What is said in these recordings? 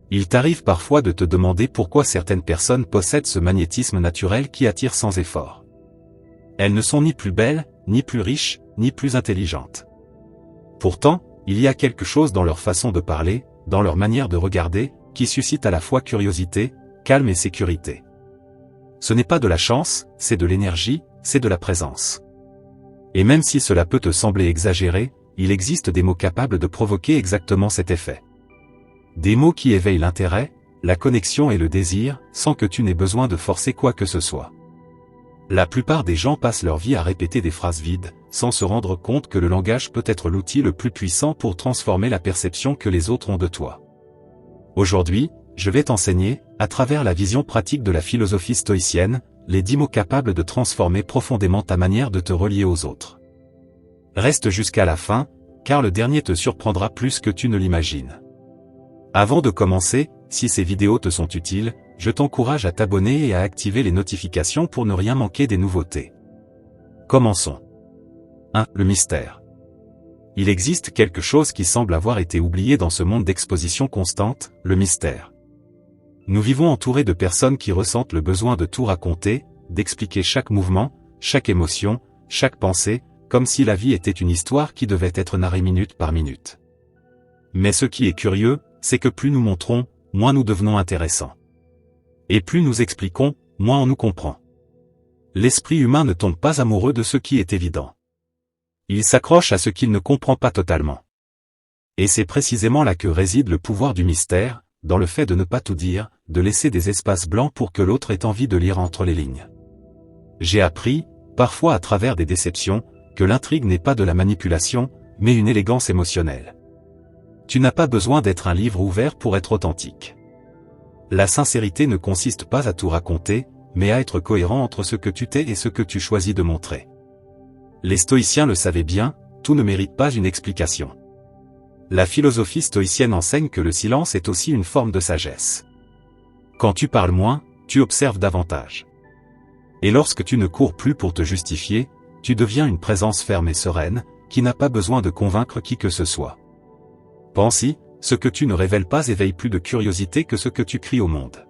Il t'arrive parfois de te demander pourquoi certaines personnes possèdent ce magnétisme naturel qui attire sans effort. Elles ne sont ni plus belles, ni plus riches, ni plus intelligentes. Pourtant, il y a quelque chose dans leur façon de parler, dans leur manière de regarder, qui suscite à la fois curiosité, calme et sécurité. Ce n'est pas de la chance, c'est de l'énergie, c'est de la présence. Et même si cela peut te sembler exagéré, il existe des mots capables de provoquer exactement cet effet. Des mots qui éveillent l'intérêt, la connexion et le désir, sans que tu n'aies besoin de forcer quoi que ce soit. La plupart des gens passent leur vie à répéter des phrases vides, sans se rendre compte que le langage peut être l'outil le plus puissant pour transformer la perception que les autres ont de toi. Aujourd'hui, je vais t'enseigner, à travers la vision pratique de la philosophie stoïcienne, les 10 mots capables de transformer profondément ta manière de te relier aux autres. Reste jusqu'à la fin, car le dernier te surprendra plus que tu ne l'imagines. Avant de commencer, si ces vidéos te sont utiles, je t'encourage à t'abonner et à activer les notifications pour ne rien manquer des nouveautés. Commençons. 1. Le mystère. Il existe quelque chose qui semble avoir été oublié dans ce monde d'exposition constante, le mystère. Nous vivons entourés de personnes qui ressentent le besoin de tout raconter, d'expliquer chaque mouvement, chaque émotion, chaque pensée, comme si la vie était une histoire qui devait être narrée minute par minute. Mais ce qui est curieux, c'est que plus nous montrons, moins nous devenons intéressants. Et plus nous expliquons, moins on nous comprend. L'esprit humain ne tombe pas amoureux de ce qui est évident. Il s'accroche à ce qu'il ne comprend pas totalement. Et c'est précisément là que réside le pouvoir du mystère, dans le fait de ne pas tout dire, de laisser des espaces blancs pour que l'autre ait envie de lire entre les lignes. J'ai appris, parfois à travers des déceptions, que l'intrigue n'est pas de la manipulation, mais une élégance émotionnelle. Tu n'as pas besoin d'être un livre ouvert pour être authentique. La sincérité ne consiste pas à tout raconter, mais à être cohérent entre ce que tu t'es et ce que tu choisis de montrer. Les stoïciens le savaient bien, tout ne mérite pas une explication. La philosophie stoïcienne enseigne que le silence est aussi une forme de sagesse. Quand tu parles moins, tu observes davantage. Et lorsque tu ne cours plus pour te justifier, tu deviens une présence ferme et sereine, qui n'a pas besoin de convaincre qui que ce soit. Pense-y, ce que tu ne révèles pas éveille plus de curiosité que ce que tu cries au monde.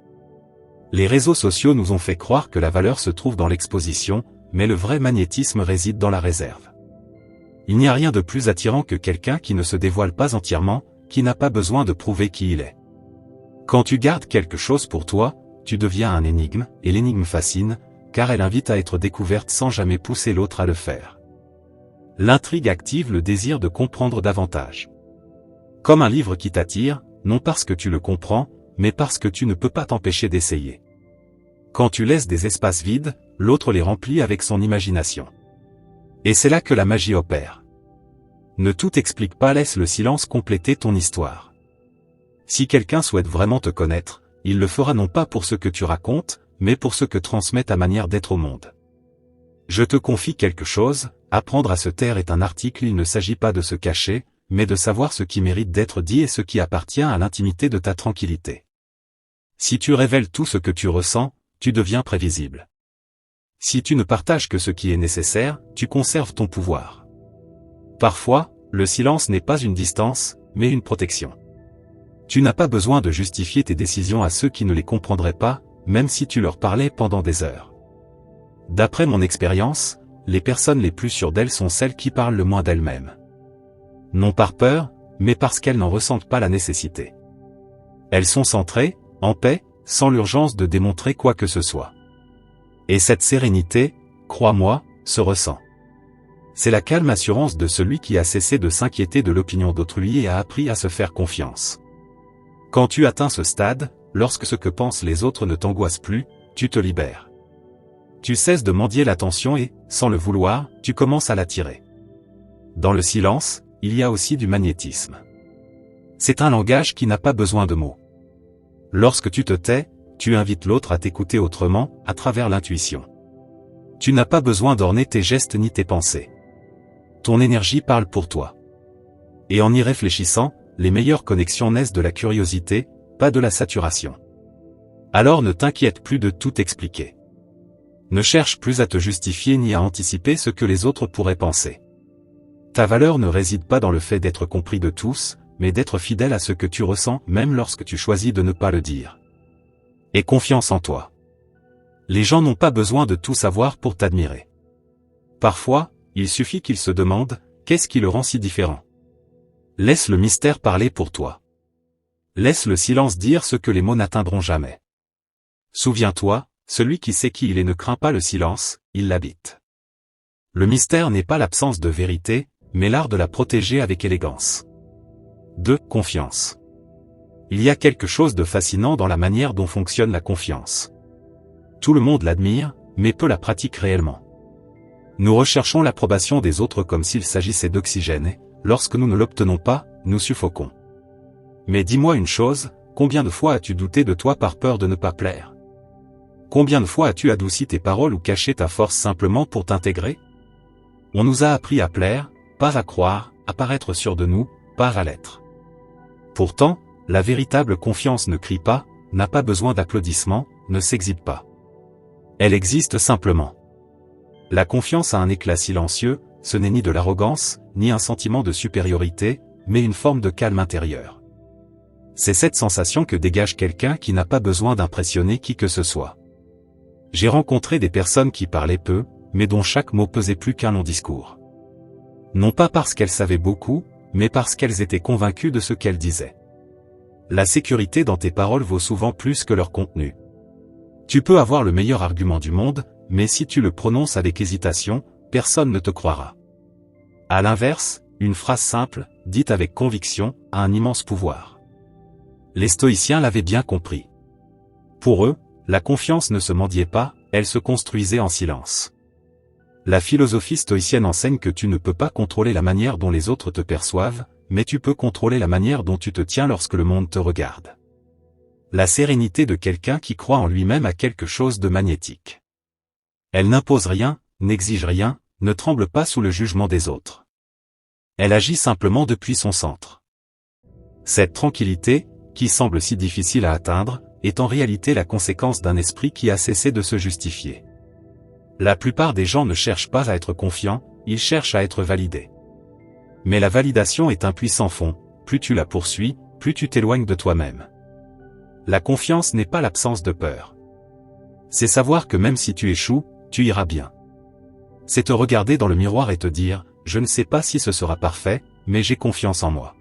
Les réseaux sociaux nous ont fait croire que la valeur se trouve dans l'exposition, mais le vrai magnétisme réside dans la réserve. Il n'y a rien de plus attirant que quelqu'un qui ne se dévoile pas entièrement, qui n'a pas besoin de prouver qui il est. Quand tu gardes quelque chose pour toi, tu deviens un énigme, et l'énigme fascine, car elle invite à être découverte sans jamais pousser l'autre à le faire. L'intrigue active le désir de comprendre davantage. Comme un livre qui t'attire, non parce que tu le comprends, mais parce que tu ne peux pas t'empêcher d'essayer. Quand tu laisses des espaces vides, l'autre les remplit avec son imagination. Et c'est là que la magie opère. Ne tout explique pas, laisse le silence compléter ton histoire. Si quelqu'un souhaite vraiment te connaître, il le fera non pas pour ce que tu racontes, mais pour ce que transmet ta manière d'être au monde. Je te confie quelque chose, apprendre à se taire est un article, il ne s'agit pas de se cacher, mais de savoir ce qui mérite d'être dit et ce qui appartient à l'intimité de ta tranquillité. Si tu révèles tout ce que tu ressens, tu deviens prévisible. Si tu ne partages que ce qui est nécessaire, tu conserves ton pouvoir. Parfois, le silence n'est pas une distance, mais une protection. Tu n'as pas besoin de justifier tes décisions à ceux qui ne les comprendraient pas, même si tu leur parlais pendant des heures. D'après mon expérience, les personnes les plus sûres d'elles sont celles qui parlent le moins d'elles-mêmes. Non par peur, mais parce qu'elles n'en ressentent pas la nécessité. Elles sont centrées, en paix, sans l'urgence de démontrer quoi que ce soit. Et cette sérénité, crois-moi, se ressent. C'est la calme assurance de celui qui a cessé de s'inquiéter de l'opinion d'autrui et a appris à se faire confiance. Quand tu atteins ce stade, lorsque ce que pensent les autres ne t'angoisse plus, tu te libères. Tu cesses de mendier l'attention et, sans le vouloir, tu commences à l'attirer. Dans le silence, il y a aussi du magnétisme. C'est un langage qui n'a pas besoin de mots. Lorsque tu te tais, tu invites l'autre à t'écouter autrement, à travers l'intuition. Tu n'as pas besoin d'orner tes gestes ni tes pensées. Ton énergie parle pour toi. Et en y réfléchissant, les meilleures connexions naissent de la curiosité, pas de la saturation. Alors ne t'inquiète plus de tout expliquer. Ne cherche plus à te justifier ni à anticiper ce que les autres pourraient penser. Ta valeur ne réside pas dans le fait d'être compris de tous, mais d'être fidèle à ce que tu ressens même lorsque tu choisis de ne pas le dire. Aie confiance en toi. Les gens n'ont pas besoin de tout savoir pour t'admirer. Parfois, il suffit qu'ils se demandent « qu'est-ce qui le rend si différent ?» Laisse le mystère parler pour toi. Laisse le silence dire ce que les mots n'atteindront jamais. Souviens-toi, celui qui sait qui il est ne craint pas le silence, il l'habite. Le mystère n'est pas l'absence de vérité, mais l'art de la protéger avec élégance. 2. Confiance. Il y a quelque chose de fascinant dans la manière dont fonctionne la confiance. Tout le monde l'admire, mais peu la pratique réellement. Nous recherchons l'approbation des autres comme s'il s'agissait d'oxygène et, lorsque nous ne l'obtenons pas, nous suffoquons. Mais dis-moi une chose, combien de fois as-tu douté de toi par peur de ne pas plaire? Combien de fois as-tu adouci tes paroles ou caché ta force simplement pour t'intégrer? On nous a appris à plaire, pas à croire, à paraître sûr de nous, pas à l'être. Pourtant, la véritable confiance ne crie pas, n'a pas besoin d'applaudissements, ne s'exhibe pas. Elle existe simplement. La confiance a un éclat silencieux, ce n'est ni de l'arrogance, ni un sentiment de supériorité, mais une forme de calme intérieur. C'est cette sensation que dégage quelqu'un qui n'a pas besoin d'impressionner qui que ce soit. J'ai rencontré des personnes qui parlaient peu, mais dont chaque mot pesait plus qu'un long discours. Non pas parce qu'elles savaient beaucoup, mais parce qu'elles étaient convaincues de ce qu'elles disaient. La sécurité dans tes paroles vaut souvent plus que leur contenu. Tu peux avoir le meilleur argument du monde, mais si tu le prononces avec hésitation, personne ne te croira. À l'inverse, une phrase simple, dite avec conviction, a un immense pouvoir. Les stoïciens l'avaient bien compris. Pour eux, la confiance ne se mendiait pas, elle se construisait en silence. La philosophie stoïcienne enseigne que tu ne peux pas contrôler la manière dont les autres te perçoivent, mais tu peux contrôler la manière dont tu te tiens lorsque le monde te regarde. La sérénité de quelqu'un qui croit en lui-même a quelque chose de magnétique. Elle n'impose rien, n'exige rien, ne tremble pas sous le jugement des autres. Elle agit simplement depuis son centre. Cette tranquillité, qui semble si difficile à atteindre, est en réalité la conséquence d'un esprit qui a cessé de se justifier. La plupart des gens ne cherchent pas à être confiants, ils cherchent à être validés. Mais la validation est un puissant fond, plus tu la poursuis, plus tu t'éloignes de toi-même. La confiance n'est pas l'absence de peur. C'est savoir que même si tu échoues, tu iras bien. C'est te regarder dans le miroir et te dire, je ne sais pas si ce sera parfait, mais j'ai confiance en moi.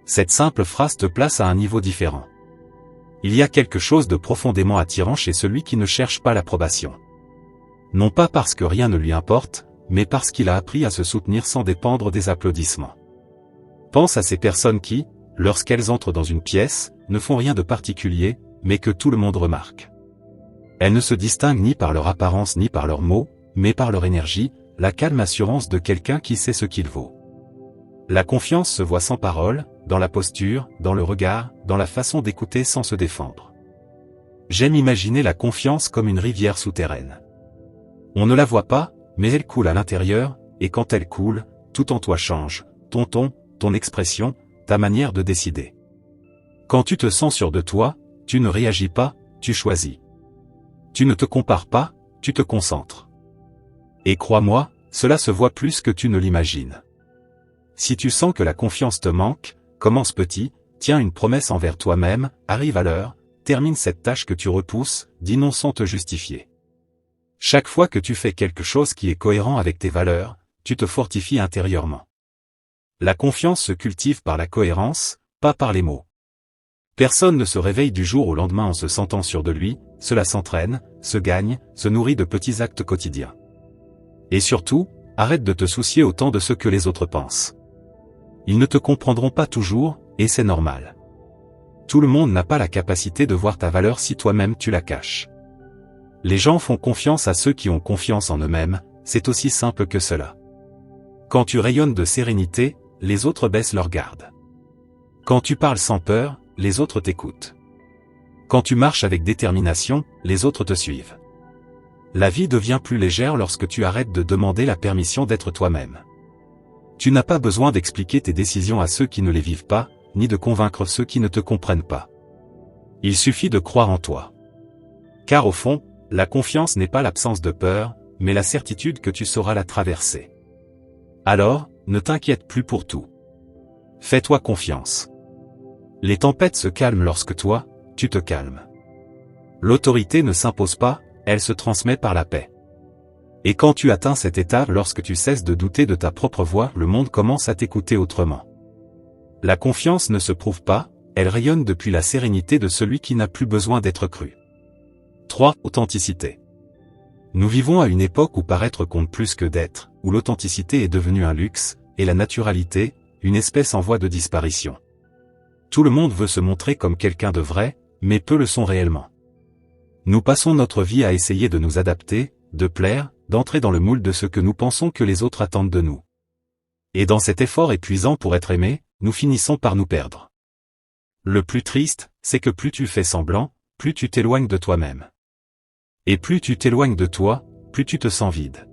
Cette simple phrase te place à un niveau différent. Il y a quelque chose de profondément attirant chez celui qui ne cherche pas l'approbation. Non pas parce que rien ne lui importe, mais parce qu'il a appris à se soutenir sans dépendre des applaudissements. Pense à ces personnes qui, lorsqu'elles entrent dans une pièce, ne font rien de particulier, mais que tout le monde remarque. Elles ne se distinguent ni par leur apparence ni par leurs mots, mais par leur énergie, la calme assurance de quelqu'un qui sait ce qu'il vaut. La confiance se voit sans parole, dans la posture, dans le regard, dans la façon d'écouter sans se défendre. J'aime imaginer la confiance comme une rivière souterraine. On ne la voit pas, mais elle coule à l'intérieur, et quand elle coule, tout en toi change, ton ton, ton expression, ta manière de décider. Quand tu te sens sûr de toi, tu ne réagis pas, tu choisis. Tu ne te compares pas, tu te concentres. Et crois-moi, cela se voit plus que tu ne l'imagines. Si tu sens que la confiance te manque, commence petit, tiens une promesse envers toi-même, arrive à l'heure, termine cette tâche que tu repousses, dis non sans te justifier. Chaque fois que tu fais quelque chose qui est cohérent avec tes valeurs, tu te fortifies intérieurement. La confiance se cultive par la cohérence, pas par les mots. Personne ne se réveille du jour au lendemain en se sentant sûr de lui, cela s'entraîne, se gagne, se nourrit de petits actes quotidiens. Et surtout, arrête de te soucier autant de ce que les autres pensent. Ils ne te comprendront pas toujours, et c'est normal. Tout le monde n'a pas la capacité de voir ta valeur si toi-même tu la caches. Les gens font confiance à ceux qui ont confiance en eux-mêmes, c'est aussi simple que cela. Quand tu rayonnes de sérénité, les autres baissent leur garde. Quand tu parles sans peur, les autres t'écoutent. Quand tu marches avec détermination, les autres te suivent. La vie devient plus légère lorsque tu arrêtes de demander la permission d'être toi-même. Tu n'as pas besoin d'expliquer tes décisions à ceux qui ne les vivent pas, ni de convaincre ceux qui ne te comprennent pas. Il suffit de croire en toi. Car au fond, la confiance n'est pas l'absence de peur, mais la certitude que tu sauras la traverser. Alors, ne t'inquiète plus pour tout. Fais-toi confiance. Les tempêtes se calment lorsque toi, tu te calmes. L'autorité ne s'impose pas, elle se transmet par la paix. Et quand tu atteins cet état, lorsque tu cesses de douter de ta propre voix, le monde commence à t'écouter autrement. La confiance ne se prouve pas, elle rayonne depuis la sérénité de celui qui n'a plus besoin d'être cru. 3. Authenticité. Nous vivons à une époque où paraître compte plus que d'être, où l'authenticité est devenue un luxe, et la naturalité, une espèce en voie de disparition. Tout le monde veut se montrer comme quelqu'un de vrai, mais peu le sont réellement. Nous passons notre vie à essayer de nous adapter, de plaire, d'entrer dans le moule de ce que nous pensons que les autres attendent de nous. Et dans cet effort épuisant pour être aimé, nous finissons par nous perdre. Le plus triste, c'est que plus tu fais semblant, plus tu t'éloignes de toi-même. Et plus tu t'éloignes de toi, plus tu te sens vide.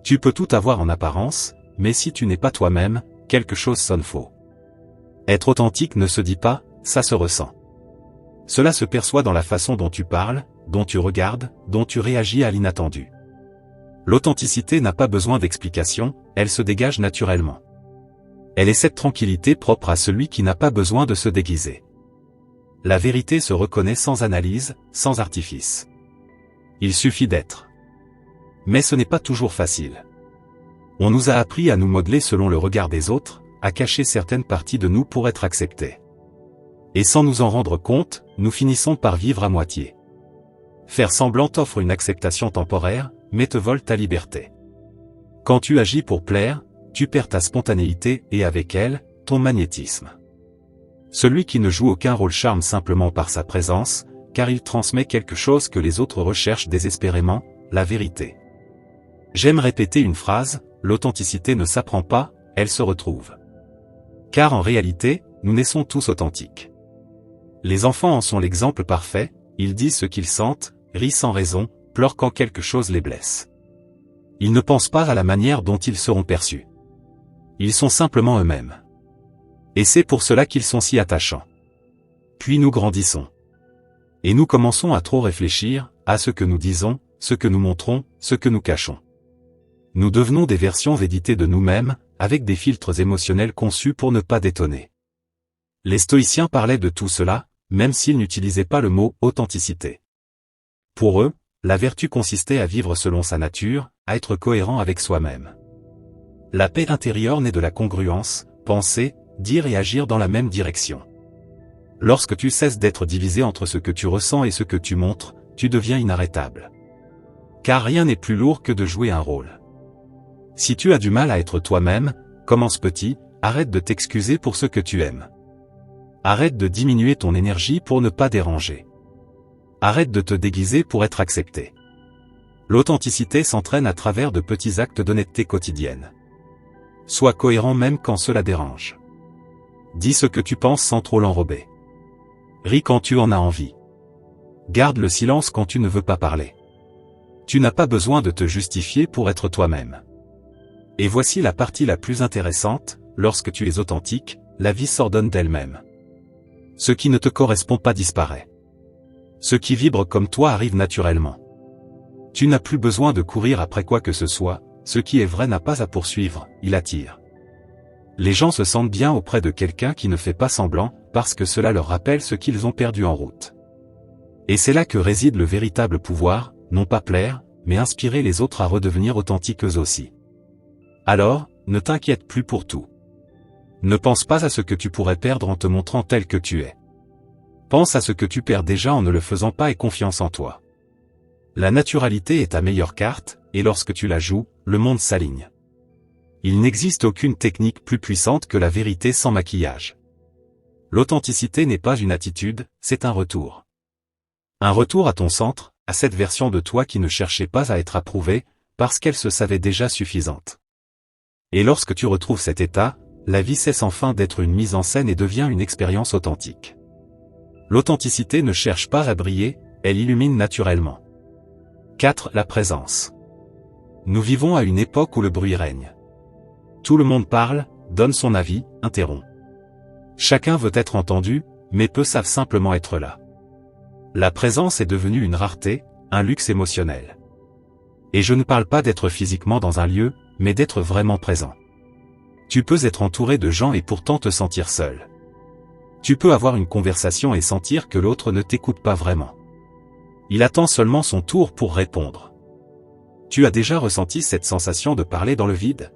Tu peux tout avoir en apparence, mais si tu n'es pas toi-même, quelque chose sonne faux. Être authentique ne se dit pas, ça se ressent. Cela se perçoit dans la façon dont tu parles, dont tu regardes, dont tu réagis à l'inattendu. L'authenticité n'a pas besoin d'explication, elle se dégage naturellement. Elle est cette tranquillité propre à celui qui n'a pas besoin de se déguiser. La vérité se reconnaît sans analyse, sans artifice. Il suffit d'être. Mais ce n'est pas toujours facile. On nous a appris à nous modeler selon le regard des autres, à cacher certaines parties de nous pour être acceptés. Et sans nous en rendre compte, nous finissons par vivre à moitié. Faire semblant t'offre une acceptation temporaire, mais te vole ta liberté. Quand tu agis pour plaire, tu perds ta spontanéité et avec elle, ton magnétisme. Celui qui ne joue aucun rôle charme simplement par sa présence, car il transmet quelque chose que les autres recherchent désespérément, la vérité. J'aime répéter une phrase, l'authenticité ne s'apprend pas, elle se retrouve. Car en réalité, nous naissons tous authentiques. Les enfants en sont l'exemple parfait, ils disent ce qu'ils sentent, rient sans raison, pleurent quand quelque chose les blesse. Ils ne pensent pas à la manière dont ils seront perçus. Ils sont simplement eux-mêmes. Et c'est pour cela qu'ils sont si attachants. Puis nous grandissons. Et nous commençons à trop réfléchir, à ce que nous disons, ce que nous montrons, ce que nous cachons. Nous devenons des versions éditées de nous-mêmes, avec des filtres émotionnels conçus pour ne pas détonner. Les stoïciens parlaient de tout cela, même s'ils n'utilisaient pas le mot « authenticité ». Pour eux, la vertu consistait à vivre selon sa nature, à être cohérent avec soi-même. La paix intérieure naît de la congruence, penser, dire et agir dans la même direction. Lorsque tu cesses d'être divisé entre ce que tu ressens et ce que tu montres, tu deviens inarrêtable. Car rien n'est plus lourd que de jouer un rôle. Si tu as du mal à être toi-même, commence petit, arrête de t'excuser pour ce que tu aimes. Arrête de diminuer ton énergie pour ne pas déranger. Arrête de te déguiser pour être accepté. L'authenticité s'entraîne à travers de petits actes d'honnêteté quotidienne. Sois cohérent même quand cela dérange. Dis ce que tu penses sans trop l'enrober. Ris quand tu en as envie. Garde le silence quand tu ne veux pas parler. Tu n'as pas besoin de te justifier pour être toi-même. Et voici la partie la plus intéressante, lorsque tu es authentique, la vie s'ordonne d'elle-même. Ce qui ne te correspond pas disparaît. Ce qui vibre comme toi arrive naturellement. Tu n'as plus besoin de courir après quoi que ce soit, ce qui est vrai n'a pas à poursuivre, il attire. Les gens se sentent bien auprès de quelqu'un qui ne fait pas semblant, parce que cela leur rappelle ce qu'ils ont perdu en route. Et c'est là que réside le véritable pouvoir, non pas plaire, mais inspirer les autres à redevenir authentiques eux aussi. Alors, ne t'inquiète plus pour tout. Ne pense pas à ce que tu pourrais perdre en te montrant tel que tu es. Pense à ce que tu perds déjà en ne le faisant pas et confiance en toi. La naturalité est ta meilleure carte, et lorsque tu la joues, le monde s'aligne. Il n'existe aucune technique plus puissante que la vérité sans maquillage. L'authenticité n'est pas une attitude, c'est un retour. Un retour à ton centre, à cette version de toi qui ne cherchait pas à être approuvée, parce qu'elle se savait déjà suffisante. Et lorsque tu retrouves cet état, la vie cesse enfin d'être une mise en scène et devient une expérience authentique. L'authenticité ne cherche pas à briller, elle illumine naturellement. 4. La présence. Nous vivons à une époque où le bruit règne. Tout le monde parle, donne son avis, interrompt. Chacun veut être entendu, mais peu savent simplement être là. La présence est devenue une rareté, un luxe émotionnel. Et je ne parle pas d'être physiquement dans un lieu, mais d'être vraiment présent. Tu peux être entouré de gens et pourtant te sentir seul. Tu peux avoir une conversation et sentir que l'autre ne t'écoute pas vraiment. Il attend seulement son tour pour répondre. Tu as déjà ressenti cette sensation de parler dans le vide?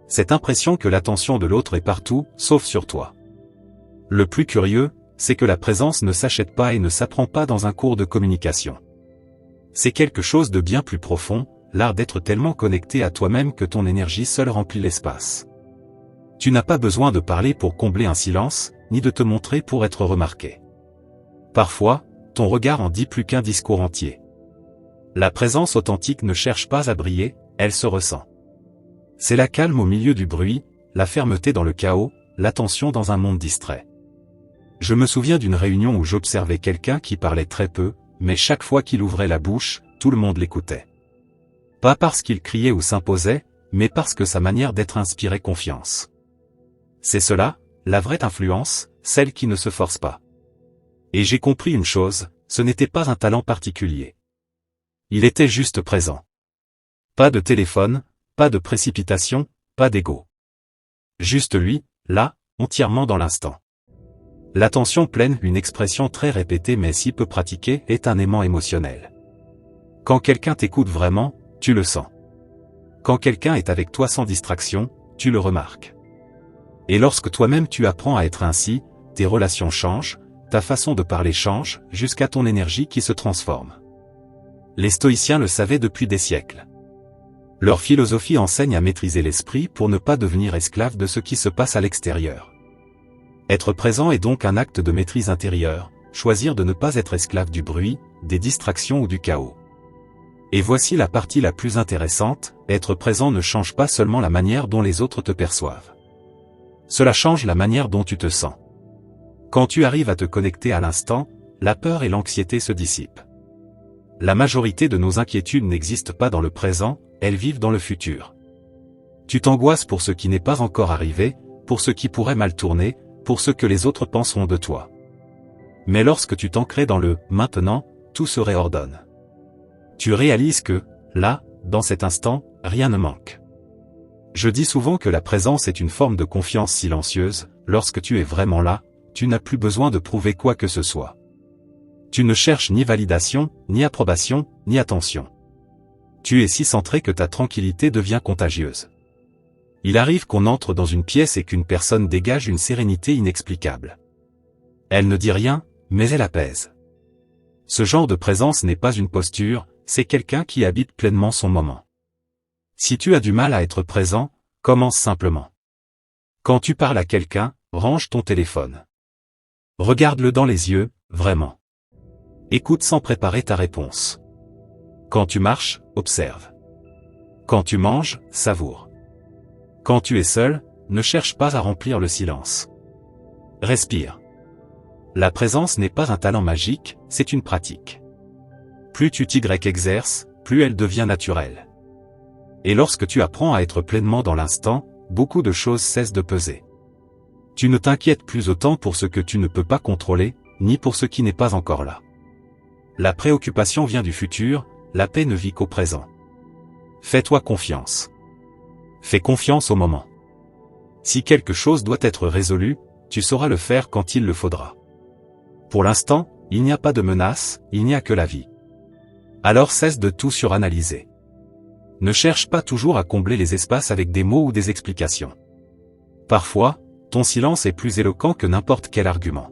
Cette impression que l'attention de l'autre est partout, sauf sur toi. Le plus curieux, c'est que la présence ne s'achète pas et ne s'apprend pas dans un cours de communication. C'est quelque chose de bien plus profond, l'art d'être tellement connecté à toi-même que ton énergie seule remplit l'espace. Tu n'as pas besoin de parler pour combler un silence, ni de te montrer pour être remarqué. Parfois, ton regard en dit plus qu'un discours entier. La présence authentique ne cherche pas à briller, elle se ressent. C'est la calme au milieu du bruit, la fermeté dans le chaos, l'attention dans un monde distrait. Je me souviens d'une réunion où j'observais quelqu'un qui parlait très peu, mais chaque fois qu'il ouvrait la bouche, tout le monde l'écoutait. Pas parce qu'il criait ou s'imposait, mais parce que sa manière d'être inspirait confiance. C'est cela, la vraie influence, celle qui ne se force pas. Et j'ai compris une chose, ce n'était pas un talent particulier. Il était juste présent. Pas de téléphone, pas de précipitation, pas d'ego. Juste lui, là, entièrement dans l'instant. L'attention pleine, une expression très répétée mais si peu pratiquée, est un aimant émotionnel. Quand quelqu'un t'écoute vraiment, tu le sens. Quand quelqu'un est avec toi sans distraction, tu le remarques. Et lorsque toi-même tu apprends à être ainsi, tes relations changent, ta façon de parler change, jusqu'à ton énergie qui se transforme. Les stoïciens le savaient depuis des siècles. Leur philosophie enseigne à maîtriser l'esprit pour ne pas devenir esclave de ce qui se passe à l'extérieur. Être présent est donc un acte de maîtrise intérieure, choisir de ne pas être esclave du bruit, des distractions ou du chaos. Et voici la partie la plus intéressante, être présent ne change pas seulement la manière dont les autres te perçoivent. Cela change la manière dont tu te sens. Quand tu arrives à te connecter à l'instant, la peur et l'anxiété se dissipent. La majorité de nos inquiétudes n'existent pas dans le présent, elles vivent dans le futur. Tu t'angoisses pour ce qui n'est pas encore arrivé, pour ce qui pourrait mal tourner, pour ce que les autres penseront de toi. Mais lorsque tu t'ancres dans le « maintenant », tout se réordonne. Tu réalises que, là, dans cet instant, rien ne manque. Je dis souvent que la présence est une forme de confiance silencieuse, lorsque tu es vraiment là, tu n'as plus besoin de prouver quoi que ce soit. Tu ne cherches ni validation, ni approbation, ni attention. Tu es si centré que ta tranquillité devient contagieuse. Il arrive qu'on entre dans une pièce et qu'une personne dégage une sérénité inexplicable. Elle ne dit rien, mais elle apaise. Ce genre de présence n'est pas une posture, c'est quelqu'un qui habite pleinement son moment. Si tu as du mal à être présent, commence simplement. Quand tu parles à quelqu'un, range ton téléphone. Regarde-le dans les yeux, vraiment. Écoute sans préparer ta réponse. Quand tu marches, observe. Quand tu manges, savoure. Quand tu es seul, ne cherche pas à remplir le silence. Respire. La présence n'est pas un talent magique, c'est une pratique. Plus tu t'exerces, plus elle devient naturelle. Et lorsque tu apprends à être pleinement dans l'instant, beaucoup de choses cessent de peser. Tu ne t'inquiètes plus autant pour ce que tu ne peux pas contrôler, ni pour ce qui n'est pas encore là. La préoccupation vient du futur, la paix ne vit qu'au présent. Fais-toi confiance. Fais confiance au moment. Si quelque chose doit être résolu, tu sauras le faire quand il le faudra. Pour l'instant, il n'y a pas de menace, il n'y a que la vie. Alors cesse de tout suranalyser. Ne cherche pas toujours à combler les espaces avec des mots ou des explications. Parfois, ton silence est plus éloquent que n'importe quel argument.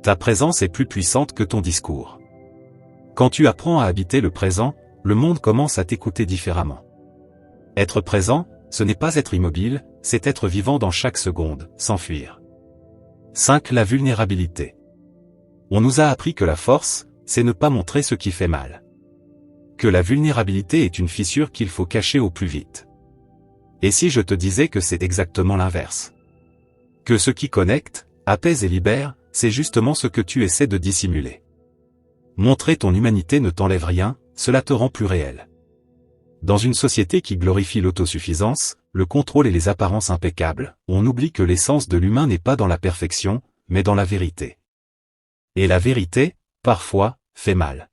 Ta présence est plus puissante que ton discours. Quand tu apprends à habiter le présent, le monde commence à t'écouter différemment. Être présent, ce n'est pas être immobile, c'est être vivant dans chaque seconde, sans fuir. 5. La vulnérabilité. On nous a appris que la force, c'est ne pas montrer ce qui fait mal. Que la vulnérabilité est une fissure qu'il faut cacher au plus vite. Et si je te disais que c'est exactement l'inverse? Que ce qui connecte, apaise et libère, c'est justement ce que tu essaies de dissimuler. Montrer ton humanité ne t'enlève rien, cela te rend plus réel. Dans une société qui glorifie l'autosuffisance, le contrôle et les apparences impeccables, on oublie que l'essence de l'humain n'est pas dans la perfection, mais dans la vérité. Et la vérité, parfois, fait mal.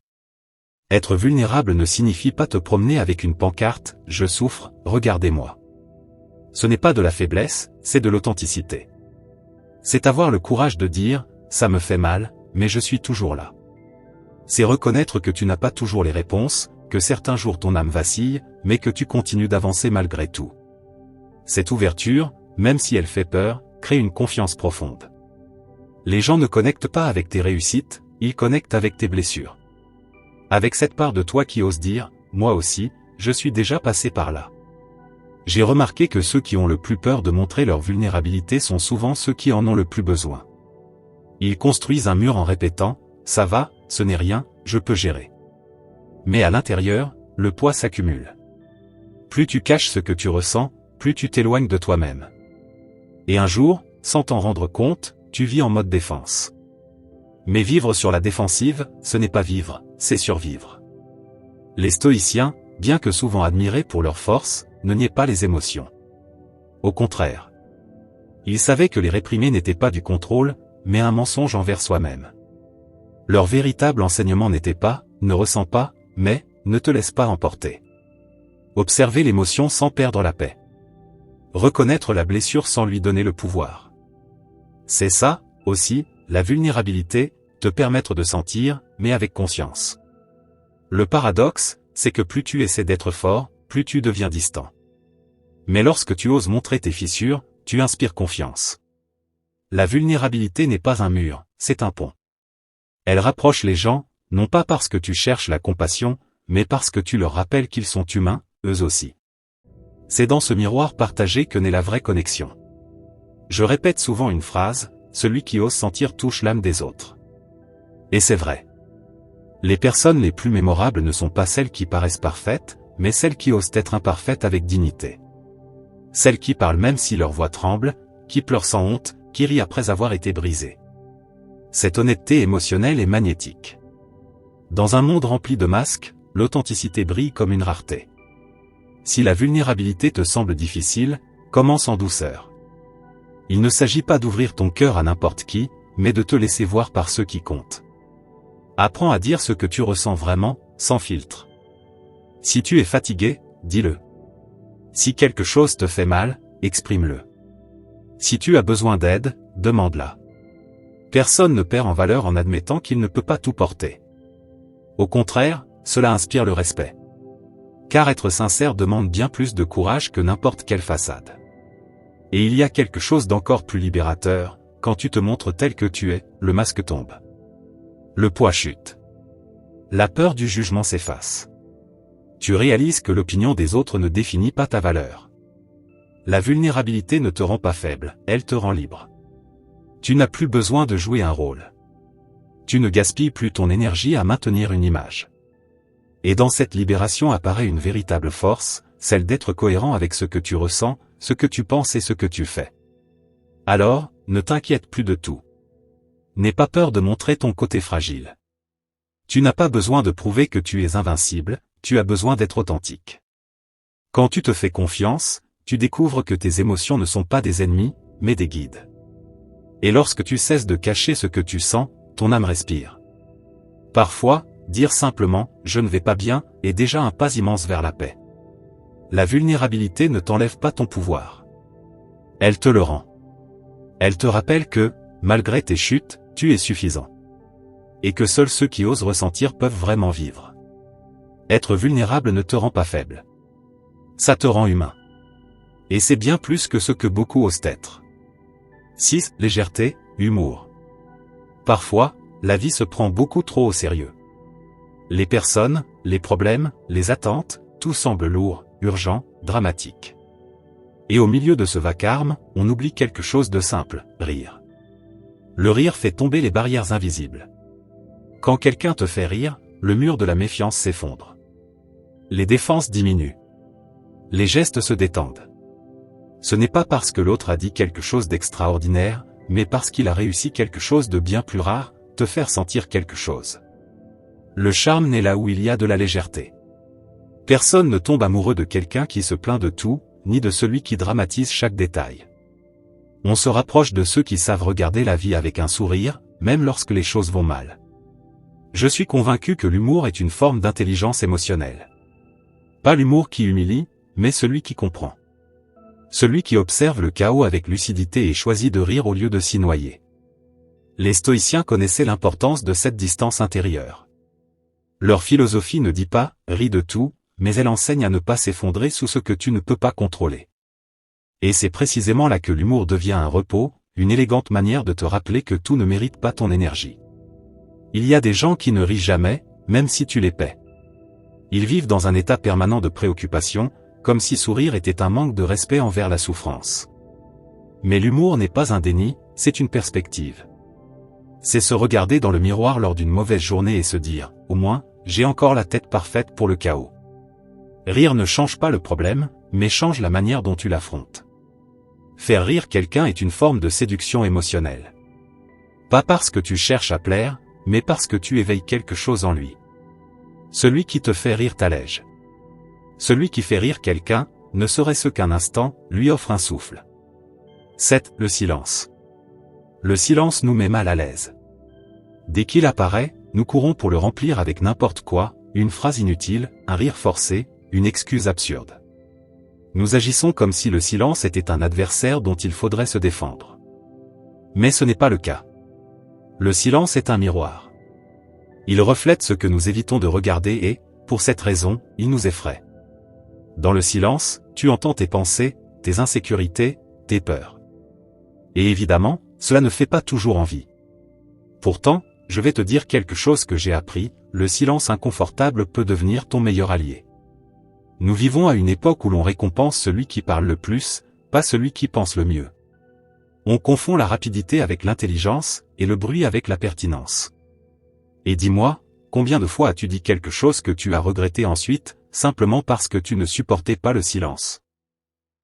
Être vulnérable ne signifie pas te promener avec une pancarte « Je souffre, regardez-moi ». Ce n'est pas de la faiblesse, c'est de l'authenticité. C'est avoir le courage de dire, ça me fait mal, mais je suis toujours là. C'est reconnaître que tu n'as pas toujours les réponses, que certains jours ton âme vacille, mais que tu continues d'avancer malgré tout. Cette ouverture, même si elle fait peur, crée une confiance profonde. Les gens ne connectent pas avec tes réussites, ils connectent avec tes blessures. Avec cette part de toi qui ose dire, moi aussi, je suis déjà passé par là. J'ai remarqué que ceux qui ont le plus peur de montrer leur vulnérabilité sont souvent ceux qui en ont le plus besoin. Ils construisent un mur en répétant, ça va, ce n'est rien, je peux gérer. Mais à l'intérieur, le poids s'accumule. Plus tu caches ce que tu ressens, plus tu t'éloignes de toi-même. Et un jour, sans t'en rendre compte, tu vis en mode défense. Mais vivre sur la défensive, ce n'est pas vivre, c'est survivre. Les stoïciens, bien que souvent admirés pour leur force, ne niaient pas les émotions. Au contraire. Ils savaient que les réprimer n'était pas du contrôle, mais un mensonge envers soi-même. Leur véritable enseignement n'était pas, ne ressens pas, mais, ne te laisse pas emporter. Observer l'émotion sans perdre la paix. Reconnaître la blessure sans lui donner le pouvoir. C'est ça, aussi, la vulnérabilité, te permettre de sentir, mais avec conscience. Le paradoxe, c'est que plus tu essaies d'être fort, plus tu deviens distant. Mais lorsque tu oses montrer tes fissures, tu inspires confiance. La vulnérabilité n'est pas un mur, c'est un pont. Elle rapproche les gens, non pas parce que tu cherches la compassion, mais parce que tu leur rappelles qu'ils sont humains, eux aussi. C'est dans ce miroir partagé que naît la vraie connexion. Je répète souvent une phrase, celui qui ose sentir touche l'âme des autres. Et c'est vrai. Les personnes les plus mémorables ne sont pas celles qui paraissent parfaites, mais celles qui osent être imparfaites avec dignité. Celles qui parlent même si leur voix tremble, qui pleurent sans honte, qui rient après avoir été brisées. Cette honnêteté émotionnelle est magnétique. Dans un monde rempli de masques, l'authenticité brille comme une rareté. Si la vulnérabilité te semble difficile, commence en douceur. Il ne s'agit pas d'ouvrir ton cœur à n'importe qui, mais de te laisser voir par ceux qui comptent. Apprends à dire ce que tu ressens vraiment, sans filtre. Si tu es fatigué, dis-le. Si quelque chose te fait mal, exprime-le. Si tu as besoin d'aide, demande-la. Personne ne perd en valeur en admettant qu'il ne peut pas tout porter. Au contraire, cela inspire le respect. Car être sincère demande bien plus de courage que n'importe quelle façade. Et il y a quelque chose d'encore plus libérateur, quand tu te montres tel que tu es, le masque tombe. Le poids chute. La peur du jugement s'efface. Tu réalises que l'opinion des autres ne définit pas ta valeur. La vulnérabilité ne te rend pas faible, elle te rend libre. Tu n'as plus besoin de jouer un rôle. Tu ne gaspilles plus ton énergie à maintenir une image. Et dans cette libération apparaît une véritable force, celle d'être cohérent avec ce que tu ressens, ce que tu penses et ce que tu fais. Alors, ne t'inquiète plus de tout. N'aie pas peur de montrer ton côté fragile. Tu n'as pas besoin de prouver que tu es invincible, tu as besoin d'être authentique. Quand tu te fais confiance, tu découvres que tes émotions ne sont pas des ennemis, mais des guides. Et lorsque tu cesses de cacher ce que tu sens, ton âme respire. Parfois, dire simplement « je ne vais pas bien » est déjà un pas immense vers la paix. La vulnérabilité ne t'enlève pas ton pouvoir. Elle te le rend. Elle te rappelle que, malgré tes chutes, tu es suffisant. Et que seuls ceux qui osent ressentir peuvent vraiment vivre. Être vulnérable ne te rend pas faible. Ça te rend humain. Et c'est bien plus que ce que beaucoup osent être. 6. Légèreté, humour. Parfois, la vie se prend beaucoup trop au sérieux. Les personnes, les problèmes, les attentes, tout semble lourd, urgent, dramatique. Et au milieu de ce vacarme, on oublie quelque chose de simple, rire. Le rire fait tomber les barrières invisibles. Quand quelqu'un te fait rire, le mur de la méfiance s'effondre. Les défenses diminuent. Les gestes se détendent. Ce n'est pas parce que l'autre a dit quelque chose d'extraordinaire, mais parce qu'il a réussi quelque chose de bien plus rare, te faire sentir quelque chose. Le charme naît là où il y a de la légèreté. Personne ne tombe amoureux de quelqu'un qui se plaint de tout, ni de celui qui dramatise chaque détail. On se rapproche de ceux qui savent regarder la vie avec un sourire, même lorsque les choses vont mal. Je suis convaincu que l'humour est une forme d'intelligence émotionnelle. Pas l'humour qui humilie, mais celui qui comprend. Celui qui observe le chaos avec lucidité et choisit de rire au lieu de s'y noyer. Les stoïciens connaissaient l'importance de cette distance intérieure. Leur philosophie ne dit pas « ris de tout », mais elle enseigne à ne pas s'effondrer sous ce que tu ne peux pas contrôler. Et c'est précisément là que l'humour devient un repos, une élégante manière de te rappeler que tout ne mérite pas ton énergie. Il y a des gens qui ne rient jamais, même si tu les paies. Ils vivent dans un état permanent de préoccupation, comme si sourire était un manque de respect envers la souffrance. Mais l'humour n'est pas un déni, c'est une perspective. C'est se regarder dans le miroir lors d'une mauvaise journée et se dire, au moins, j'ai encore la tête parfaite pour le chaos. Rire ne change pas le problème, mais change la manière dont tu l'affrontes. Faire rire quelqu'un est une forme de séduction émotionnelle. Pas parce que tu cherches à plaire, mais parce que tu éveilles quelque chose en lui. Celui qui te fait rire t'allège. Celui qui fait rire quelqu'un, ne serait-ce qu'un instant, lui offre un souffle. 7. Le silence. Le silence nous met mal à l'aise. Dès qu'il apparaît, nous courons pour le remplir avec n'importe quoi, une phrase inutile, un rire forcé, une excuse absurde. Nous agissons comme si le silence était un adversaire dont il faudrait se défendre. Mais ce n'est pas le cas. Le silence est un miroir. Il reflète ce que nous évitons de regarder et, pour cette raison, il nous effraie. Dans le silence, tu entends tes pensées, tes insécurités, tes peurs. Et évidemment, cela ne fait pas toujours envie. Pourtant, je vais te dire quelque chose que j'ai appris, le silence inconfortable peut devenir ton meilleur allié. Nous vivons à une époque où l'on récompense celui qui parle le plus, pas celui qui pense le mieux. On confond la rapidité avec l'intelligence, et le bruit avec la pertinence. Et dis-moi, combien de fois as-tu dit quelque chose que tu as regretté ensuite, simplement parce que tu ne supportais pas le silence?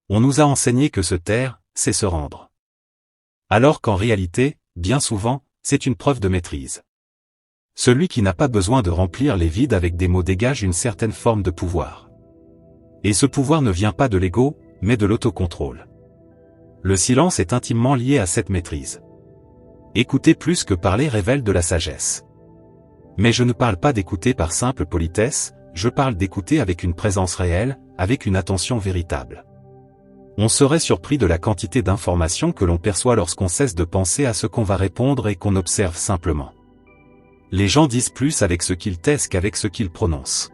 On nous a enseigné que se taire, c'est se rendre. Alors qu'en réalité, bien souvent, c'est une preuve de maîtrise. Celui qui n'a pas besoin de remplir les vides avec des mots dégage une certaine forme de pouvoir. Et ce pouvoir ne vient pas de l'ego, mais de l'autocontrôle. Le silence est intimement lié à cette maîtrise. Écouter plus que parler révèle de la sagesse. Mais je ne parle pas d'écouter par simple politesse, je parle d'écouter avec une présence réelle, avec une attention véritable. On serait surpris de la quantité d'informations que l'on perçoit lorsqu'on cesse de penser à ce qu'on va répondre et qu'on observe simplement. Les gens disent plus avec ce qu'ils taisent qu'avec ce qu'ils prononcent.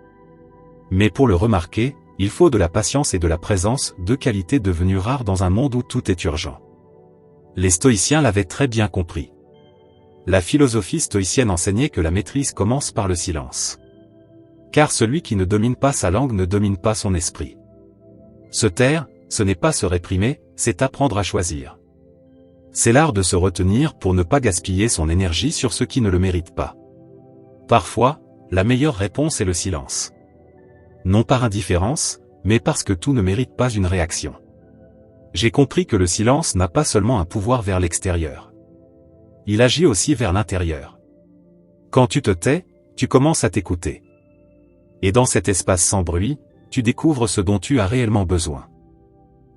Mais pour le remarquer, il faut de la patience et de la présence, deux qualités devenues rares dans un monde où tout est urgent. Les stoïciens l'avaient très bien compris. La philosophie stoïcienne enseignait que la maîtrise commence par le silence. Car celui qui ne domine pas sa langue ne domine pas son esprit. Se taire, ce n'est pas se réprimer, c'est apprendre à choisir. C'est l'art de se retenir pour ne pas gaspiller son énergie sur ce qui ne le mérite pas. Parfois, la meilleure réponse est le silence. Non par indifférence, mais parce que tout ne mérite pas une réaction. J'ai compris que le silence n'a pas seulement un pouvoir vers l'extérieur. Il agit aussi vers l'intérieur. Quand tu te tais, tu commences à t'écouter. Et dans cet espace sans bruit, tu découvres ce dont tu as réellement besoin.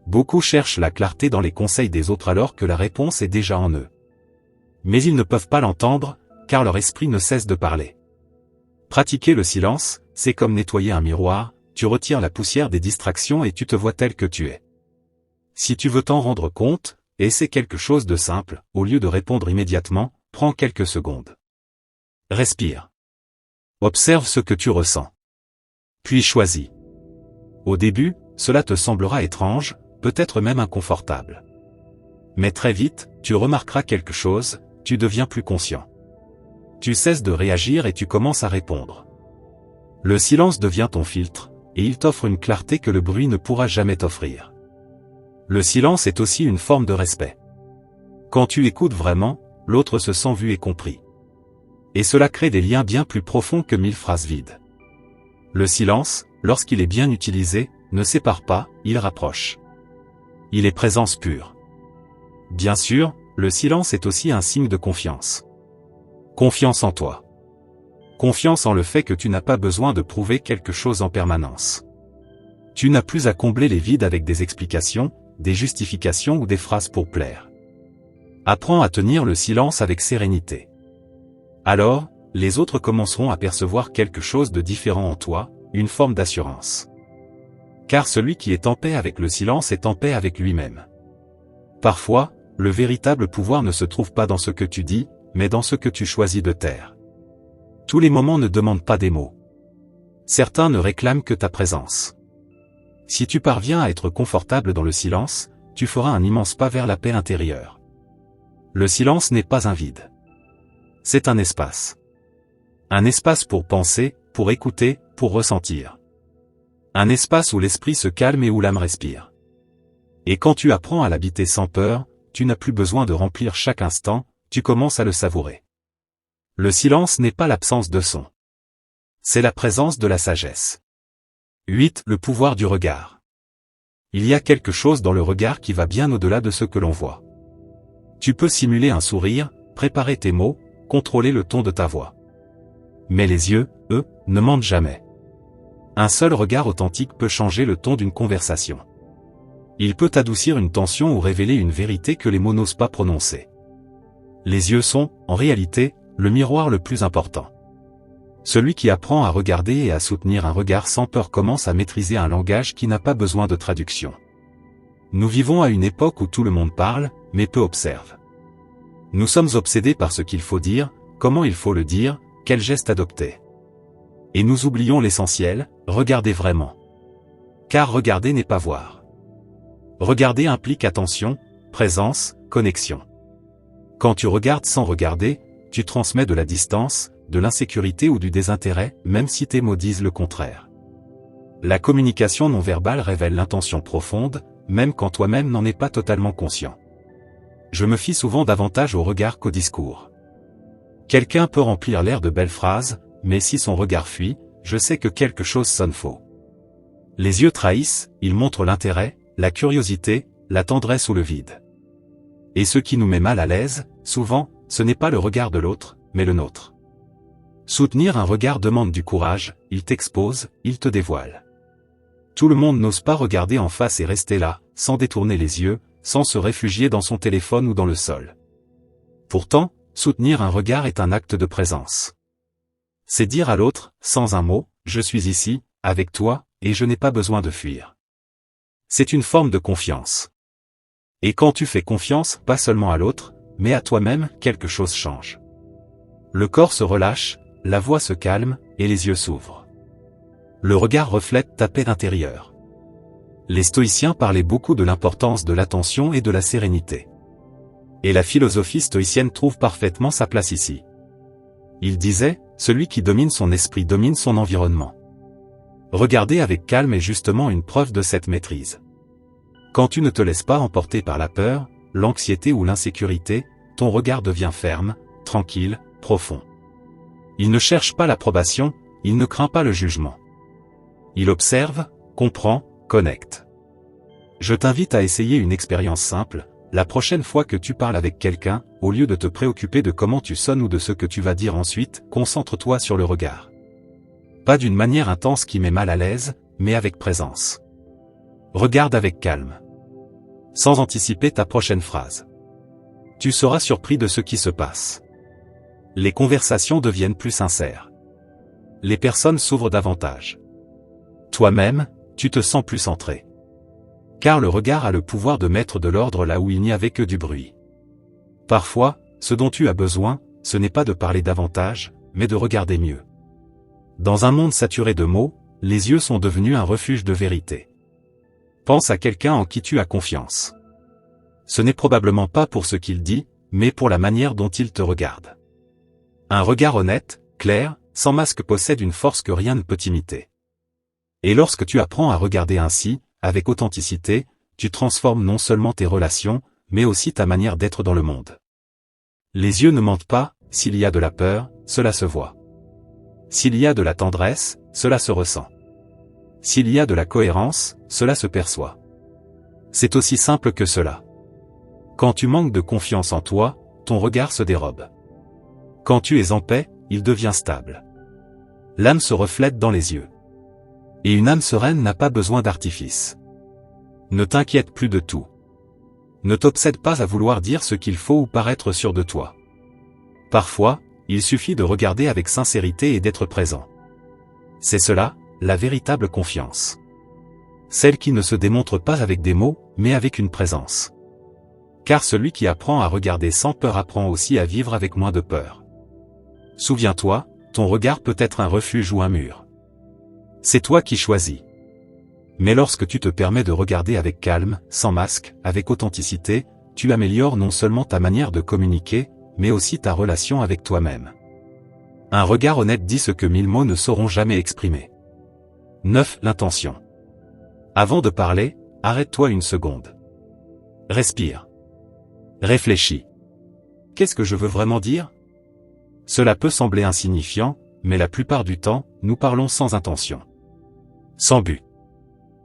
Beaucoup cherchent la clarté dans les conseils des autres alors que la réponse est déjà en eux. Mais ils ne peuvent pas l'entendre, car leur esprit ne cesse de parler. Pratiquer le silence, c'est comme nettoyer un miroir, tu retires la poussière des distractions et tu te vois tel que tu es. Si tu veux t'en rendre compte, essaie quelque chose de simple, au lieu de répondre immédiatement, prends quelques secondes. Respire. Observe ce que tu ressens. Puis choisis. Au début, cela te semblera étrange, peut-être même inconfortable. Mais très vite, tu remarqueras quelque chose, tu deviens plus conscient. Tu cesses de réagir et tu commences à répondre. Le silence devient ton filtre, et il t'offre une clarté que le bruit ne pourra jamais t'offrir. Le silence est aussi une forme de respect. Quand tu écoutes vraiment, l'autre se sent vu et compris. Et cela crée des liens bien plus profonds que 1000 phrases vides. Le silence, lorsqu'il est bien utilisé, ne sépare pas, il rapproche. Il est présence pure. Bien sûr, le silence est aussi un signe de confiance. Confiance en toi. Confiance en le fait que tu n'as pas besoin de prouver quelque chose en permanence. Tu n'as plus à combler les vides avec des explications, des justifications ou des phrases pour plaire. Apprends à tenir le silence avec sérénité. Alors, les autres commenceront à percevoir quelque chose de différent en toi, une forme d'assurance. Car celui qui est en paix avec le silence est en paix avec lui-même. Parfois, le véritable pouvoir ne se trouve pas dans ce que tu dis, mais dans ce que tu choisis de taire. Tous les moments ne demandent pas des mots. Certains ne réclament que ta présence. Si tu parviens à être confortable dans le silence, tu feras un immense pas vers la paix intérieure. Le silence n'est pas un vide. C'est un espace. Un espace pour penser, pour écouter, pour ressentir. Un espace où l'esprit se calme et où l'âme respire. Et quand tu apprends à l'habiter sans peur, tu n'as plus besoin de remplir chaque instant, tu commences à le savourer. Le silence n'est pas l'absence de son. C'est la présence de la sagesse. 8. Le pouvoir du regard. Il y a quelque chose dans le regard qui va bien au-delà de ce que l'on voit. Tu peux simuler un sourire, préparer tes mots, contrôler le ton de ta voix. Mais les yeux, eux, ne mentent jamais. Un seul regard authentique peut changer le ton d'une conversation. Il peut adoucir une tension ou révéler une vérité que les mots n'osent pas prononcer. Les yeux sont, en réalité, le miroir le plus important. Celui qui apprend à regarder et à soutenir un regard sans peur commence à maîtriser un langage qui n'a pas besoin de traduction. Nous vivons à une époque où tout le monde parle, mais peu observe. Nous sommes obsédés par ce qu'il faut dire, comment il faut le dire, quel geste adopter. Et nous oublions l'essentiel, regarder vraiment. Car regarder n'est pas voir. Regarder implique attention, présence, connexion. Quand tu regardes sans regarder, tu transmets de la distance, de l'insécurité ou du désintérêt, même si tes mots disent le contraire. La communication non verbale révèle l'intention profonde, même quand toi-même n'en es pas totalement conscient. Je me fie souvent davantage au regard qu'au discours. Quelqu'un peut remplir l'air de belles phrases, mais si son regard fuit, je sais que quelque chose sonne faux. Les yeux trahissent, ils montrent l'intérêt, la curiosité, la tendresse ou le vide. Et ce qui nous met mal à l'aise, souvent, ce n'est pas le regard de l'autre, mais le nôtre. Soutenir un regard demande du courage, il t'expose, il te dévoile. Tout le monde n'ose pas regarder en face et rester là, sans détourner les yeux, sans se réfugier dans son téléphone ou dans le sol. Pourtant, soutenir un regard est un acte de présence. C'est dire à l'autre, sans un mot, je suis ici, avec toi, et je n'ai pas besoin de fuir. C'est une forme de confiance. Et quand tu fais confiance, pas seulement à l'autre, mais à toi-même, quelque chose change. Le corps se relâche, la voix se calme, et les yeux s'ouvrent. Le regard reflète ta paix intérieure. Les stoïciens parlaient beaucoup de l'importance de l'attention et de la sérénité. Et la philosophie stoïcienne trouve parfaitement sa place ici. Il disait, celui qui domine son esprit domine son environnement. Regarder avec calme est justement une preuve de cette maîtrise. Quand tu ne te laisses pas emporter par la peur, l'anxiété ou l'insécurité, ton regard devient ferme, tranquille, profond. Il ne cherche pas l'approbation, il ne craint pas le jugement. Il observe, comprend, connecte. Je t'invite à essayer une expérience simple. La prochaine fois que tu parles avec quelqu'un, au lieu de te préoccuper de comment tu sonnes ou de ce que tu vas dire ensuite, concentre-toi sur le regard. Pas d'une manière intense qui met mal à l'aise, mais avec présence. Regarde avec calme. Sans anticiper ta prochaine phrase. Tu seras surpris de ce qui se passe. Les conversations deviennent plus sincères. Les personnes s'ouvrent davantage. Toi-même, tu te sens plus centré. Car le regard a le pouvoir de mettre de l'ordre là où il n'y avait que du bruit. Parfois, ce dont tu as besoin, ce n'est pas de parler davantage, mais de regarder mieux. Dans un monde saturé de mots, les yeux sont devenus un refuge de vérité. Pense à quelqu'un en qui tu as confiance. Ce n'est probablement pas pour ce qu'il dit, mais pour la manière dont il te regarde. Un regard honnête, clair, sans masque possède une force que rien ne peut imiter. Et lorsque tu apprends à regarder ainsi, avec authenticité, tu transformes non seulement tes relations, mais aussi ta manière d'être dans le monde. Les yeux ne mentent pas, s'il y a de la peur, cela se voit. S'il y a de la tendresse, cela se ressent. S'il y a de la cohérence, cela se perçoit. C'est aussi simple que cela. Quand tu manques de confiance en toi, ton regard se dérobe. Quand tu es en paix, il devient stable. L'âme se reflète dans les yeux. Et une âme sereine n'a pas besoin d'artifice. Ne t'inquiète plus de tout. Ne t'obsède pas à vouloir dire ce qu'il faut ou paraître sûr de toi. Parfois, il suffit de regarder avec sincérité et d'être présent. C'est cela, la véritable confiance. Celle qui ne se démontre pas avec des mots, mais avec une présence. Car celui qui apprend à regarder sans peur apprend aussi à vivre avec moins de peur. Souviens-toi, ton regard peut être un refuge ou un mur. C'est toi qui choisis. Mais lorsque tu te permets de regarder avec calme, sans masque, avec authenticité, tu améliores non seulement ta manière de communiquer, mais aussi ta relation avec toi-même. Un regard honnête dit ce que 1000 mots ne sauront jamais exprimer. 9. L'intention. Avant de parler, arrête-toi une seconde. Respire. Réfléchis. Qu'est-ce que je veux vraiment dire? Cela peut sembler insignifiant, mais la plupart du temps, nous parlons sans intention. Sans but.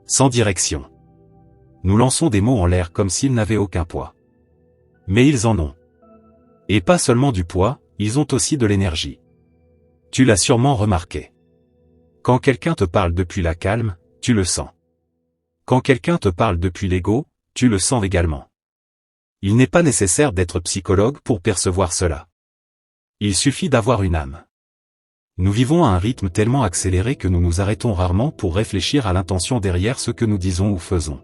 Sans direction. Nous lançons des mots en l'air comme s'ils n'avaient aucun poids. Mais ils en ont. Et pas seulement du poids, ils ont aussi de l'énergie. Tu l'as sûrement remarqué. Quand quelqu'un te parle depuis la calme, tu le sens. Quand quelqu'un te parle depuis l'ego, tu le sens également. Il n'est pas nécessaire d'être psychologue pour percevoir cela. Il suffit d'avoir une âme. Nous vivons à un rythme tellement accéléré que nous nous arrêtons rarement pour réfléchir à l'intention derrière ce que nous disons ou faisons.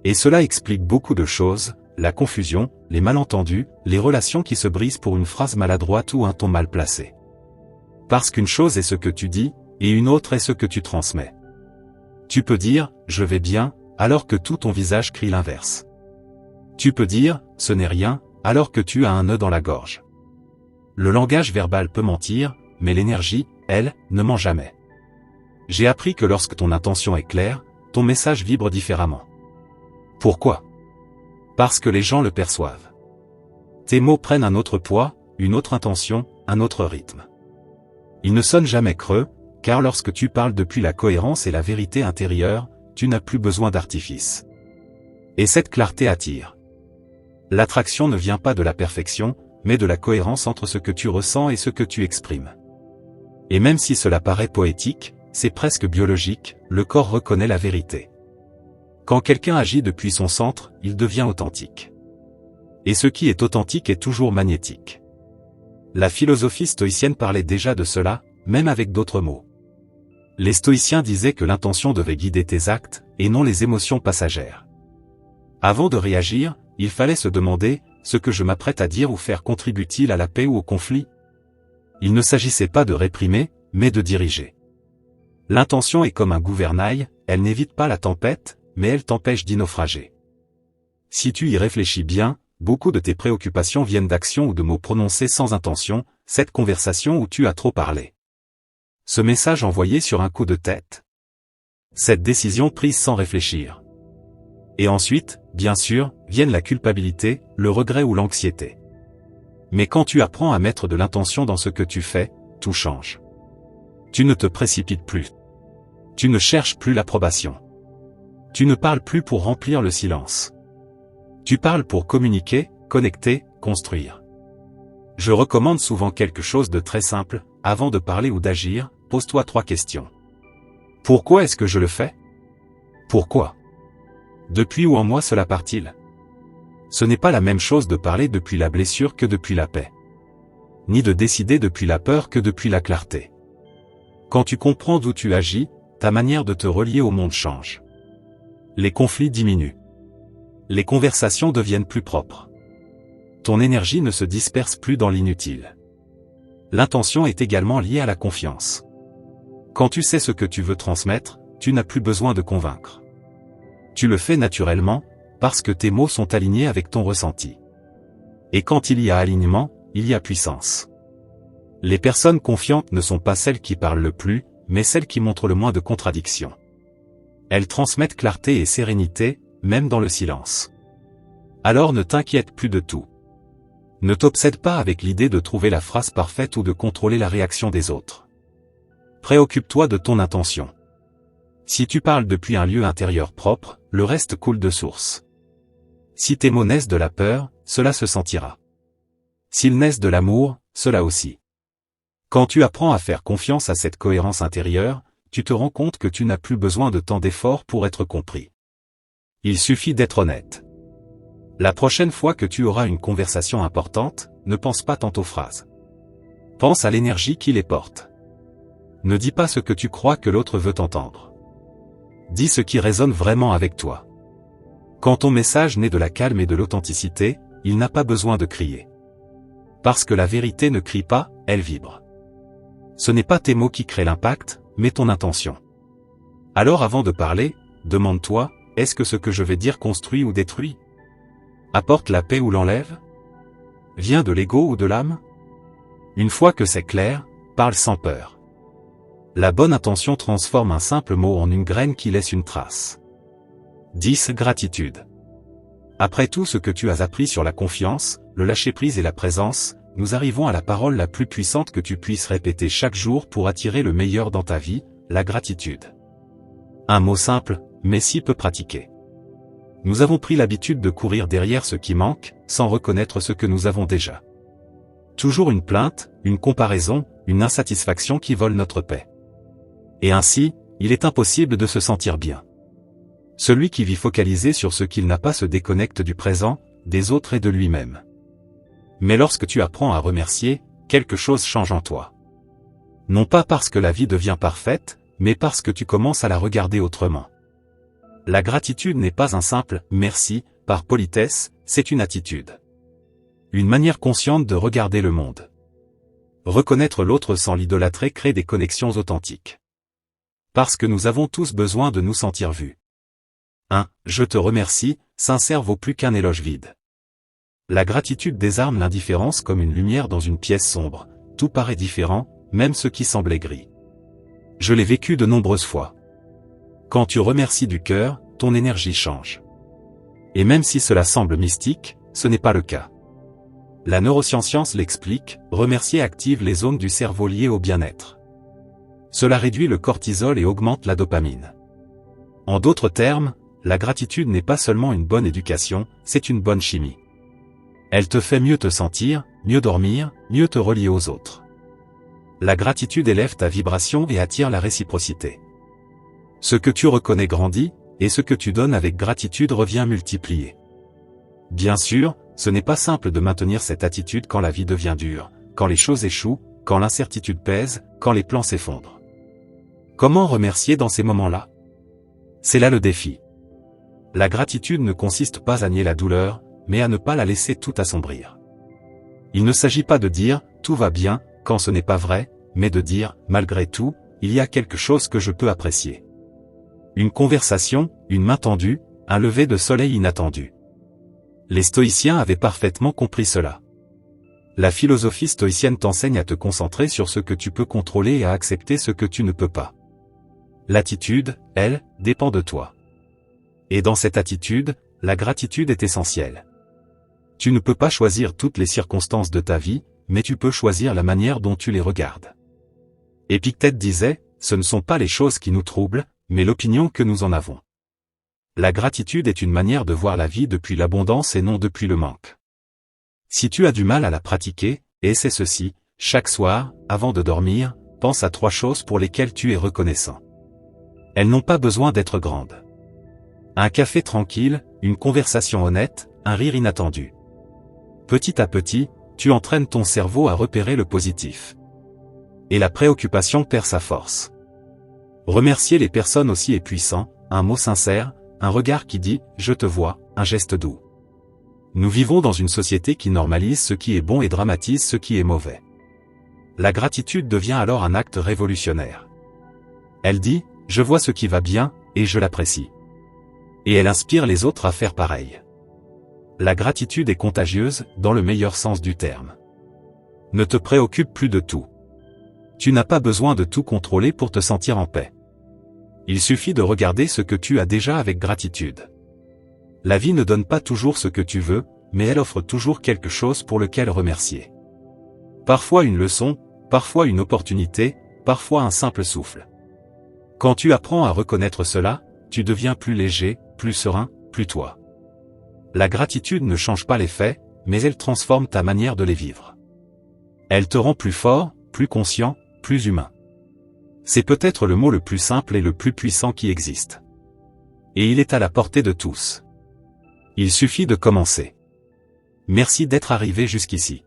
Et cela explique beaucoup de choses, la confusion, les malentendus, les relations qui se brisent pour une phrase maladroite ou un ton mal placé. Parce qu'une chose est ce que tu dis, et une autre est ce que tu transmets. Tu peux dire « je vais bien », alors que tout ton visage crie l'inverse. Tu peux dire « ce n'est rien », alors que tu as un nœud dans la gorge. Le langage verbal peut mentir, mais l'énergie, elle, ne ment jamais. J'ai appris que lorsque ton intention est claire, ton message vibre différemment. Pourquoi? Parce que les gens le perçoivent. Tes mots prennent un autre poids, une autre intention, un autre rythme. Ils ne sonnent jamais creux, car lorsque tu parles depuis la cohérence et la vérité intérieure, tu n'as plus besoin d'artifice. Et cette clarté attire. L'attraction ne vient pas de la perfection, mais de la cohérence entre ce que tu ressens et ce que tu exprimes. Et même si cela paraît poétique, c'est presque biologique, le corps reconnaît la vérité. Quand quelqu'un agit depuis son centre, il devient authentique. Et ce qui est authentique est toujours magnétique. La philosophie stoïcienne parlait déjà de cela, même avec d'autres mots. Les stoïciens disaient que l'intention devait guider tes actes, et non les émotions passagères. Avant de réagir, il fallait se demander, ce que je m'apprête à dire ou faire contribue-t-il à la paix ou au conflit? Il ne s'agissait pas de réprimer, mais de diriger. L'intention est comme un gouvernail, elle n'évite pas la tempête, mais elle t'empêche d'y naufrager. Si tu y réfléchis bien, beaucoup de tes préoccupations viennent d'actions ou de mots prononcés sans intention, cette conversation où tu as trop parlé. Ce message envoyé sur un coup de tête. Cette décision prise sans réfléchir. Et ensuite, bien sûr, viennent la culpabilité, le regret ou l'anxiété. Mais quand tu apprends à mettre de l'intention dans ce que tu fais, tout change. Tu ne te précipites plus. Tu ne cherches plus l'approbation. Tu ne parles plus pour remplir le silence. Tu parles pour communiquer, connecter, construire. Je recommande souvent quelque chose de très simple, avant de parler ou d'agir, pose-toi 3 questions. Pourquoi est-ce que je le fais? Pourquoi? Depuis où en moi cela part-il? Ce n'est pas la même chose de parler depuis la blessure que depuis la paix. Ni de décider depuis la peur que depuis la clarté. Quand tu comprends d'où tu agis, ta manière de te relier au monde change. Les conflits diminuent. Les conversations deviennent plus propres. Ton énergie ne se disperse plus dans l'inutile. L'intention est également liée à la confiance. Quand tu sais ce que tu veux transmettre, tu n'as plus besoin de convaincre. Tu le fais naturellement, parce que tes mots sont alignés avec ton ressenti. Et quand il y a alignement, il y a puissance. Les personnes confiantes ne sont pas celles qui parlent le plus, mais celles qui montrent le moins de contradictions. Elles transmettent clarté et sérénité, même dans le silence. Alors ne t'inquiète plus de tout. Ne t'obsède pas avec l'idée de trouver la phrase parfaite ou de contrôler la réaction des autres. Préoccupe-toi de ton intention. Si tu parles depuis un lieu intérieur propre, le reste coule de source. Si tes mots naissent de la peur, cela se sentira. S'ils naissent de l'amour, cela aussi. Quand tu apprends à faire confiance à cette cohérence intérieure, tu te rends compte que tu n'as plus besoin de tant d'efforts pour être compris. Il suffit d'être honnête. La prochaine fois que tu auras une conversation importante, ne pense pas tant aux phrases. Pense à l'énergie qui les porte. Ne dis pas ce que tu crois que l'autre veut entendre. Dis ce qui résonne vraiment avec toi. Quand ton message naît de la calme et de l'authenticité, il n'a pas besoin de crier. Parce que la vérité ne crie pas, elle vibre. Ce n'est pas tes mots qui créent l'impact, mais ton intention. Alors avant de parler, demande-toi, est-ce que ce que je vais dire construit ou détruit? Apporte la paix ou l'enlève? Vient de l'ego ou de l'âme? Une fois que c'est clair, parle sans peur. La bonne intention transforme un simple mot en une graine qui laisse une trace. 10. Gratitude. Après tout ce que tu as appris sur la confiance, le lâcher-prise et la présence, nous arrivons à la parole la plus puissante que tu puisses répéter chaque jour pour attirer le meilleur dans ta vie, la gratitude. Un mot simple, mais si peu pratiqué. Nous avons pris l'habitude de courir derrière ce qui manque, sans reconnaître ce que nous avons déjà. Toujours une plainte, une comparaison, une insatisfaction qui vole notre paix. Et ainsi, il est impossible de se sentir bien. Celui qui vit focalisé sur ce qu'il n'a pas se déconnecte du présent, des autres et de lui-même. Mais lorsque tu apprends à remercier, quelque chose change en toi. Non pas parce que la vie devient parfaite, mais parce que tu commences à la regarder autrement. La gratitude n'est pas un simple « merci » par politesse, c'est une attitude. Une manière consciente de regarder le monde. Reconnaître l'autre sans l'idolâtrer crée des connexions authentiques. Parce que nous avons tous besoin de nous sentir vus. Un « je te remercie » sincère vaut plus qu'un éloge vide. La gratitude désarme l'indifférence comme une lumière dans une pièce sombre, tout paraît différent, même ce qui semblait gris. Je l'ai vécu de nombreuses fois. Quand tu remercies du cœur, ton énergie change. Et même si cela semble mystique, ce n'est pas le cas. La neuroscience l'explique, remercier active les zones du cerveau liées au bien-être. Cela réduit le cortisol et augmente la dopamine. En d'autres termes, la gratitude n'est pas seulement une bonne éducation, c'est une bonne chimie. Elle te fait mieux te sentir, mieux dormir, mieux te relier aux autres. La gratitude élève ta vibration et attire la réciprocité. Ce que tu reconnais grandit, et ce que tu donnes avec gratitude revient multiplié. Bien sûr, ce n'est pas simple de maintenir cette attitude quand la vie devient dure, quand les choses échouent, quand l'incertitude pèse, quand les plans s'effondrent. Comment remercier dans ces moments-là? C'est là le défi. La gratitude ne consiste pas à nier la douleur, mais à ne pas la laisser tout assombrir. Il ne s'agit pas de dire « tout va bien » quand ce n'est pas vrai, mais de dire « malgré tout, il y a quelque chose que je peux apprécier ». Une conversation, une main tendue, un lever de soleil inattendu. Les stoïciens avaient parfaitement compris cela. La philosophie stoïcienne t'enseigne à te concentrer sur ce que tu peux contrôler et à accepter ce que tu ne peux pas. L'attitude, elle, dépend de toi. Et dans cette attitude, la gratitude est essentielle. Tu ne peux pas choisir toutes les circonstances de ta vie, mais tu peux choisir la manière dont tu les regardes. Épictète disait, ce ne sont pas les choses qui nous troublent, mais l'opinion que nous en avons. La gratitude est une manière de voir la vie depuis l'abondance et non depuis le manque. Si tu as du mal à la pratiquer, essaie ceci, chaque soir, avant de dormir, pense à 3 choses pour lesquelles tu es reconnaissant. Elles n'ont pas besoin d'être grandes. Un café tranquille, une conversation honnête, un rire inattendu. Petit à petit, tu entraînes ton cerveau à repérer le positif. Et la préoccupation perd sa force. Remercier les personnes aussi est puissant, un mot sincère, un regard qui dit « je te vois », un geste doux. Nous vivons dans une société qui normalise ce qui est bon et dramatise ce qui est mauvais. La gratitude devient alors un acte révolutionnaire. Elle dit « je vois ce qui va bien, et je l'apprécie ». Et elle inspire les autres à faire pareil. La gratitude est contagieuse, dans le meilleur sens du terme. Ne te préoccupe plus de tout. Tu n'as pas besoin de tout contrôler pour te sentir en paix. Il suffit de regarder ce que tu as déjà avec gratitude. La vie ne donne pas toujours ce que tu veux, mais elle offre toujours quelque chose pour lequel remercier. Parfois une leçon, parfois une opportunité, parfois un simple souffle. Quand tu apprends à reconnaître cela, tu deviens plus léger, plus serein, plus toi. La gratitude ne change pas les faits, mais elle transforme ta manière de les vivre. Elle te rend plus fort, plus conscient, plus humain. C'est peut-être le mot le plus simple et le plus puissant qui existe. Et il est à la portée de tous. Il suffit de commencer. Merci d'être arrivé jusqu'ici.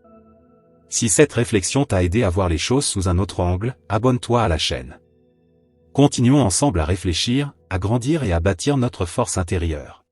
Si cette réflexion t'a aidé à voir les choses sous un autre angle, abonne-toi à la chaîne. Continuons ensemble à réfléchir, à grandir et à bâtir notre force intérieure.